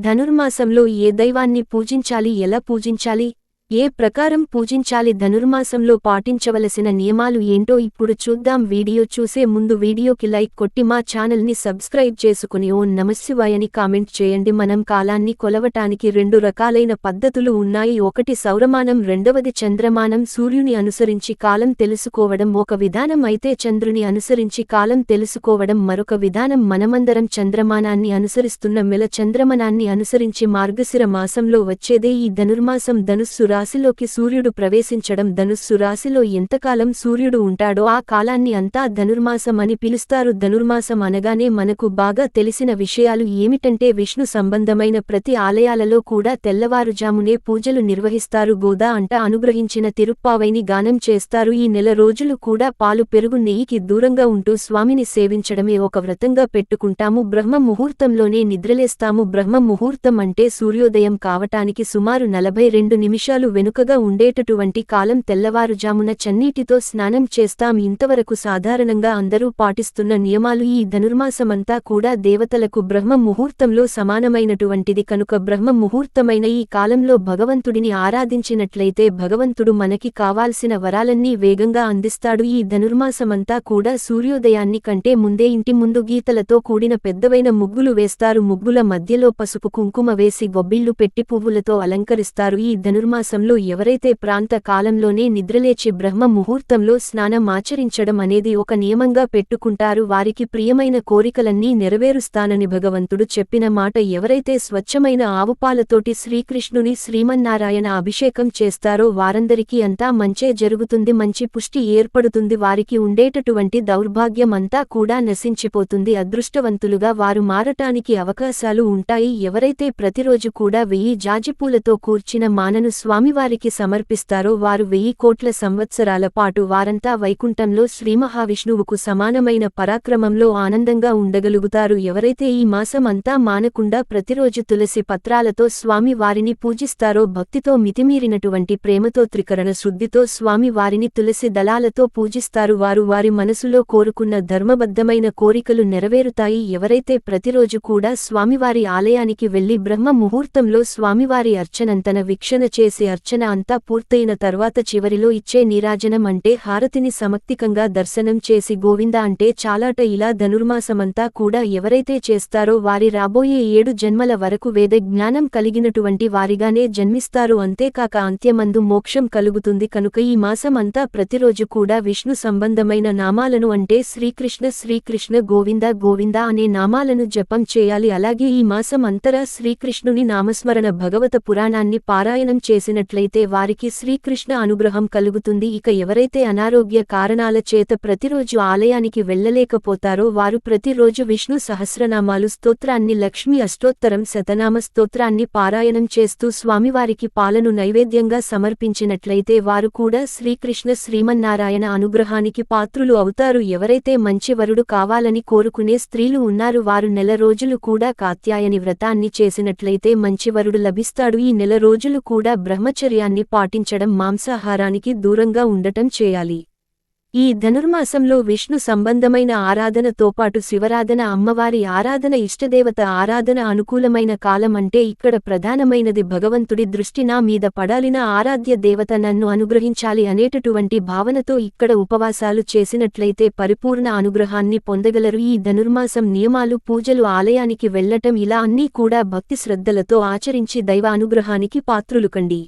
ధనుర్మాసంలో ఏ దైవాన్ని పూజించాలి, ఎలా పూజించాలి, ఏ ప్రకారం పూజించాలి, ధనుర్మాసంలో పాటించవలసిన నియమాలు ఏంటో ఇప్పుడు చూద్దాం. వీడియో చూసే ముందు వీడియోకి లైక్ కొట్టి మా ఛానల్ని సబ్స్క్రైబ్ చేసుకుని ఓం నమఃశివాయని కామెంట్ చేయండి. మనం కాలాన్ని కొలవటానికి రెండు రకాలైన పద్ధతులు ఉన్నాయి. ఒకటి సౌరమానం, రెండవది చంద్రమానం. సూర్యుని అనుసరించి కాలం తెలుసుకోవడం ఒక విధానం అయితే చంద్రుని అనుసరించి కాలం తెలుసుకోవడం మరొక విధానం. మనమందరం చంద్రమానాన్ని అనుసరిస్తున్న మెల చంద్రమానాన్ని అనుసరించి మార్గశిర మాసంలో వచ్చేదే ఈ ధనుర్మాసం. ధనుస్సు రాశిలోకి సూర్యుడు ప్రవేశించడం. ధనుస్సు రాశిలో ఎంతకాలం సూర్యుడు ఉంటాడో ఆ కాలాన్ని అంతా ధనుర్మాసం అని పిలుస్తారు. ధనుర్మాసం అనగానే మనకు బాగా తెలిసిన విషయాలు ఏమిటంటే విష్ణు సంబంధమైన ప్రతి ఆలయాలలో కూడా తెల్లవారుజామునే పూజలు నిర్వహిస్తారు. గోదా అంట అనుగ్రహించిన తిరుప్పావైని గానం చేస్తారు. ఈ నెల రోజులు కూడా పాలు, పెరుగు, నెయ్యికి దూరంగా ఉంటూ స్వామిని సేవించడమే ఒక వ్రతంగా పెట్టుకుంటాము. బ్రహ్మ ముహూర్తంలోనే నిద్రలేస్తాము. బ్రహ్మ ముహూర్తం అంటే సూర్యోదయం కావటానికి సుమారు 42 నిమిషాలు వెనుకగా ఉండేటటువంటి కాలం. తెల్లవారుజామున చన్నీటితో స్నానం చేస్తాం. ఇంతవరకు సాధారణంగా అందరూ పాటిస్తున్న నియమాలు. ఈ ధనుర్మాసమంతా కూడా దేవతలకు బ్రహ్మ ముహూర్తంలో సమానమైనటువంటిది కనుక బ్రహ్మ ముహూర్తమైన ఈ కాలంలో భగవంతుడిని ఆరాధించినట్లయితే భగవంతుడు మనకి కావాల్సిన వరాలన్నీ వేగంగా అందిస్తాడు. ఈ ధనుర్మాసమంతా కూడా సూర్యోదయాన్ని కంటే ముందే ఇంటి ముందు గీతలతో కూడిన పెద్దవైన ముగ్గులు వేస్తారు. ముగ్గుల మధ్యలో పసుపు, కుంకుమ వేసి గొబ్బిళ్లు పెట్టి పువ్వులతో అలంకరిస్తారు. ఈ ధనుర్మాసంలో ఎవరైతే ప్రాంత కాలంలోనే నిద్రలేచి బ్రహ్మ ముహూర్తంలో స్నానం ఆచరించడం అనేది ఒక నియమంగా పెట్టుకుంటారు. వారికి ప్రియమైన కోరికలన్నీ నెరవేరుస్తానని భగవంతుడు చెప్పిన మాట. ఎవరైతే స్వచ్ఛమైన ఆవుపాలతోటి శ్రీకృష్ణుని శ్రీమన్నారాయణ అభిషేకం చేస్తారో వారందరికీ అంతా మంచే జరుగుతుంది, మంచి పుష్టి ఏర్పడుతుంది. వారికి ఉండేటటువంటి దౌర్భాగ్యం అంతా కూడా నశించిపోతుంది. అదృష్టవంతులుగా వారు మారటానికి అవకాశాలు ఉంటాయి. ఎవరైతే ప్రతిరోజు కూడా 1000 జాజిపూలతో కూర్చిన మానను స్వామివారికి సమర్పిస్తారో వారు 1000 కోట్ల సంవత్సరాల పాటు వారంతా వైకుంఠంలో శ్రీమహావిష్ణువుకు సమానమైన పరాక్రమంలో ఆనందంగా ఉండగలుగుతారు. ఎవరైతే ఈ మాసం అంతా మానకుండా ప్రతిరోజు తులసి పత్రాలతో స్వామి వారిని పూజిస్తారో, భక్తితో మితిమీరినటువంటి ప్రేమతో త్రికరణ శుద్ధితో స్వామి వారిని తులసి దళాలతో పూజిస్తారు, వారు వారి మనసులో కోరుకున్న ధర్మబద్ధమైన కోరికలు నెరవేరుతాయి. ఎవరైతే ప్రతిరోజు కూడా స్వామివారి ఆలయానికి వెళ్లి బ్రహ్మ ముహూర్తంలో స్వామివారి అర్చనంతన వీక్షణ చేసి అర్చన అంతా పూర్తయిన తర్వాత చివరిలో ఇచ్చే నీరాజనం అంటే హారతిని సమక్తికంగా దర్శనం చేసి గోవింద అంటే చాలాట. ఇలా ధనుర్మాసమంతా కూడా ఎవరైతే చేస్తారో వారి రాబోయే 7 జన్మల వరకు వేద జ్ఞానం కలిగినటువంటి వారిగానే జన్మిస్తారు. అంతేకాక అంత్యమందు మోక్షం కలుగుతుంది. కనుక ఈ మాసం అంతా ప్రతిరోజు కూడా విష్ణు సంబంధమైన నామాలను అంటే శ్రీకృష్ణ శ్రీకృష్ణ, గోవింద గోవింద అనే నామాలను జపం చేయాలి. అలాగే ఈ మాసం అంతరా శ్రీకృష్ణుని నామస్మరణ, భగవత పురాణాన్ని పారాయణం చేసినట్లయితే వారికి శ్రీకృష్ణ అనుగ్రహం కలుగుతుంది. ఇక ఎవరైతే అనారోగ్య కారణాల చేత ప్రతిరోజు ఆలయానికి వెళ్లలేకపోతారో వారు ప్రతిరోజు విష్ణు సహస్రనామాలు స్తోత్రాన్ని, లక్ష్మీ అష్టోత్తరం శతనామ స్తోత్రాన్ని పారాయణం చేస్తూ స్వామివారికి పాలను నైవేద్యంగా సమర్పించినట్లయితే వారు కూడా శ్రీకృష్ణ శ్రీమన్నారాయణ అనుగ్రహానికి పాత్రులు అవుతారు. ఎవరైతే మంచి వరుడు కావాలని కోరుకునే స్త్రీలు ఉన్నారు వారు నెల రోజులు కూడా కాత్యాయని వ్రతాన్ని చేసినట్లయితే మంచి వరుడు లభిస్తాడు. ఈ నెల రోజులు కూడా బ్రహ్మచర్యాన్ని పాటించడం, మాంసాహారానికి దూరంగా ఉండటం చేయాలి. ఈ ధనుర్మాసంలో విష్ణు సంబంధమైన ఆరాధనతో పాటు శివరాధన, అమ్మవారి ఆరాధన, ఇష్టదేవత ఆరాధన అనుకూలమైన కాలం. అంటే ఇక్కడ ప్రధానమైనది భగవంతుడి దృష్టి నా మీద పడాలిన ఆరాధ్య దేవత నన్ను అనుగ్రహించాలి అనేటటువంటి భావనతో ఇక్కడ ఉపవాసాలు చేసినట్లయితే పరిపూర్ణ అనుగ్రహాన్ని పొందగలరు. ఈ ధనుర్మాసం నియమాలు, పూజలు, ఆలయానికి వెళ్లటం ఇలా అన్నీ కూడా భక్తి శ్రద్ధలతో ఆచరించి దైవ అనుగ్రహానికి పాత్రులు కండి.